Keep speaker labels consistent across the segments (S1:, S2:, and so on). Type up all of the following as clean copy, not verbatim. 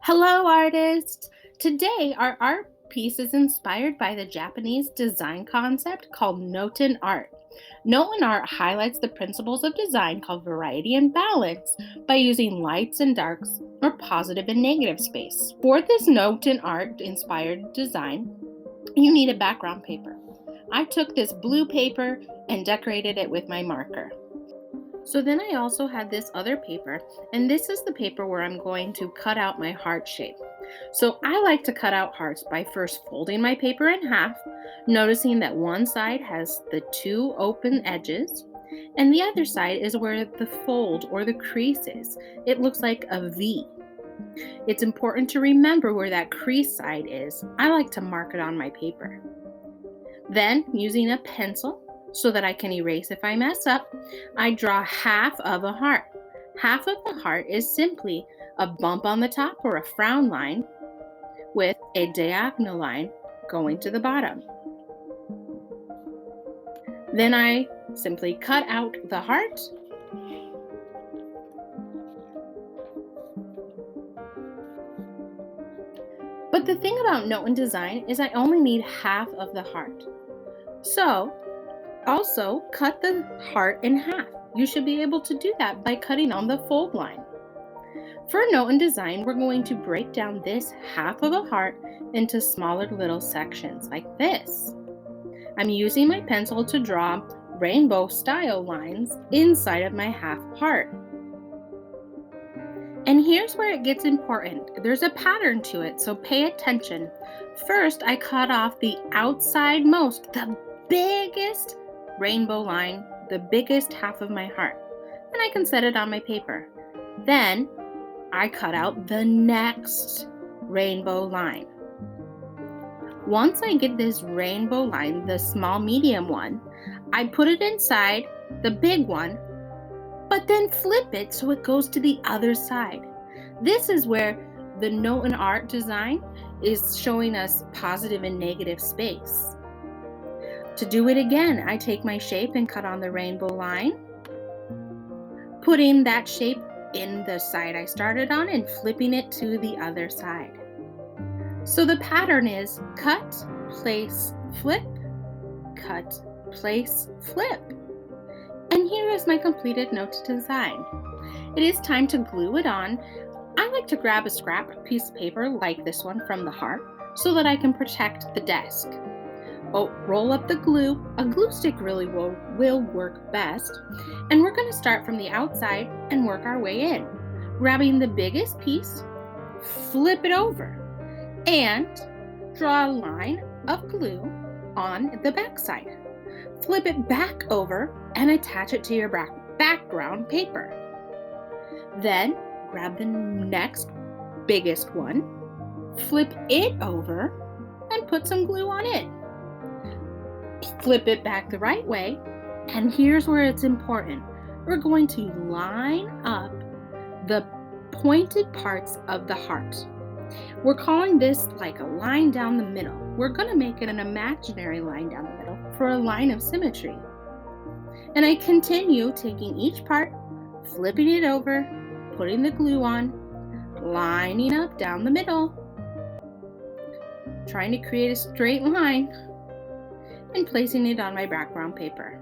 S1: Hello, artists! Today, our art piece is inspired by the Japanese design concept called Notan art. Notan art highlights the principles of design called variety and balance by using lights and darks or positive and negative space. For this Notan art inspired design, you need a background paper. I took this blue paper and decorated it with my marker. So then I also had this other paper, and this is the paper where I'm going to cut out my heart shape. So I like to cut out hearts by first folding my paper in half, noticing that one side has the two open edges, and the other side is where the fold or the crease is. It looks like a V. It's important to remember where that crease side is. I like to mark it on my paper. Then, using a pencil so that I can erase if I mess up, I draw half of a heart. Half of the heart is simply a bump on the top or a frown line with a diagonal line going to the bottom. Then I simply cut out the heart. But the thing about Notan design is I only need half of the heart. So, also cut the heart in half. You should be able to do that by cutting on the fold line. For Notan design, we're going to break down this half of a heart into smaller little sections like this. I'm using my pencil to draw rainbow style lines inside of my half heart. And here's where it gets important. There's a pattern to it, so pay attention. First, I cut off the outside most, the biggest rainbow line, the biggest half of my heart, and I can set it on my paper. Then I cut out the next rainbow line. Once I get this rainbow line, the small medium one, I put it inside the big one, but then flip it so it goes to the other side. This is where the Notan art design is showing us positive and negative space. To do it again, I take my shape and cut on the rainbow line, putting that shape in the side I started on and flipping it to the other side. So the pattern is cut, place, flip, cut, place, flip. And here is my completed note design. It is time to glue it on. I like to grab a scrap piece of paper like this one from the heart so that I can protect the desk. Roll up the glue. A glue stick really will work best. And we're going to start from the outside and work our way in. Grabbing the biggest piece, flip it over, and draw a line of glue on the back side. Flip it back over and attach it to your background paper. Then grab the next biggest one, flip it over, and put some glue on it. Flip it back the right way, and here's where it's important. We're going to line up the pointed parts of the heart. We're calling this like a line down the middle. We're going to make it an imaginary line down the middle for a line of symmetry. And I continue taking each part, flipping it over, putting the glue on, lining up down the middle, trying to create a straight line, and placing it on my background paper.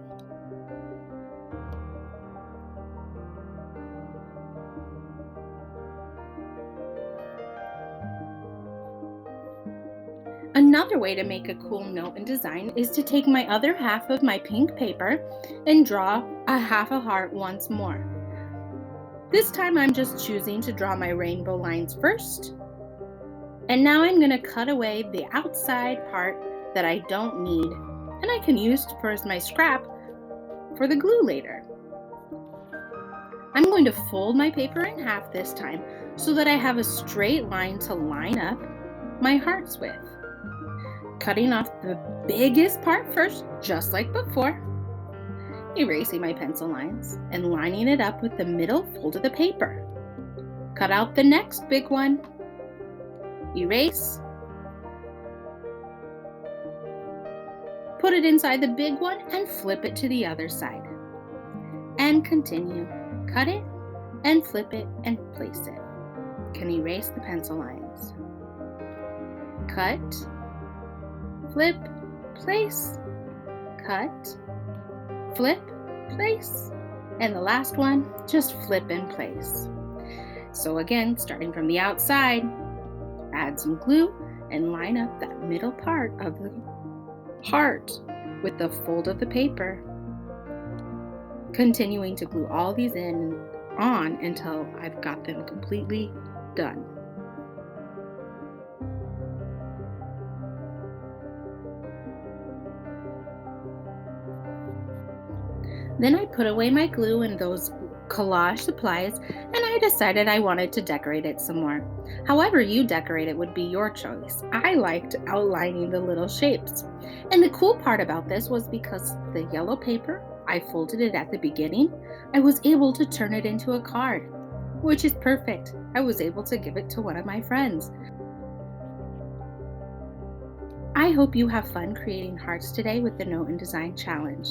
S1: Another way to make a cool note and design is to take my other half of my pink paper and draw a half a heart once more. This time I'm just choosing to draw my rainbow lines first. And now I'm going to cut away the outside part that I don't need, and I can use for my scrap for the glue later. I'm going to fold my paper in half this time so that I have a straight line to line up my hearts with. Cutting off the biggest part first, just like before, erasing my pencil lines and lining it up with the middle fold of the paper. Cut out the next big one, erase, put it inside the big one and flip it to the other side. And continue. Cut it and flip it and place it. can erase the pencil lines. Cut, flip, place, cut, flip, place, and the last one, just flip and place. So again, starting from the outside, add some glue and line up that middle part of the heart with the fold of the paper, continuing to glue all these on until I've got them completely done. Then I put away my glue and those collage supplies, and I decided I wanted to decorate it some more. However you decorate it would be your choice. I liked outlining the little shapes. And the cool part about this was because the yellow paper, I folded it at the beginning, I was able to turn it into a card, which is perfect. I was able to give it to one of my friends. I hope you have fun creating hearts today with the Note and Design Challenge.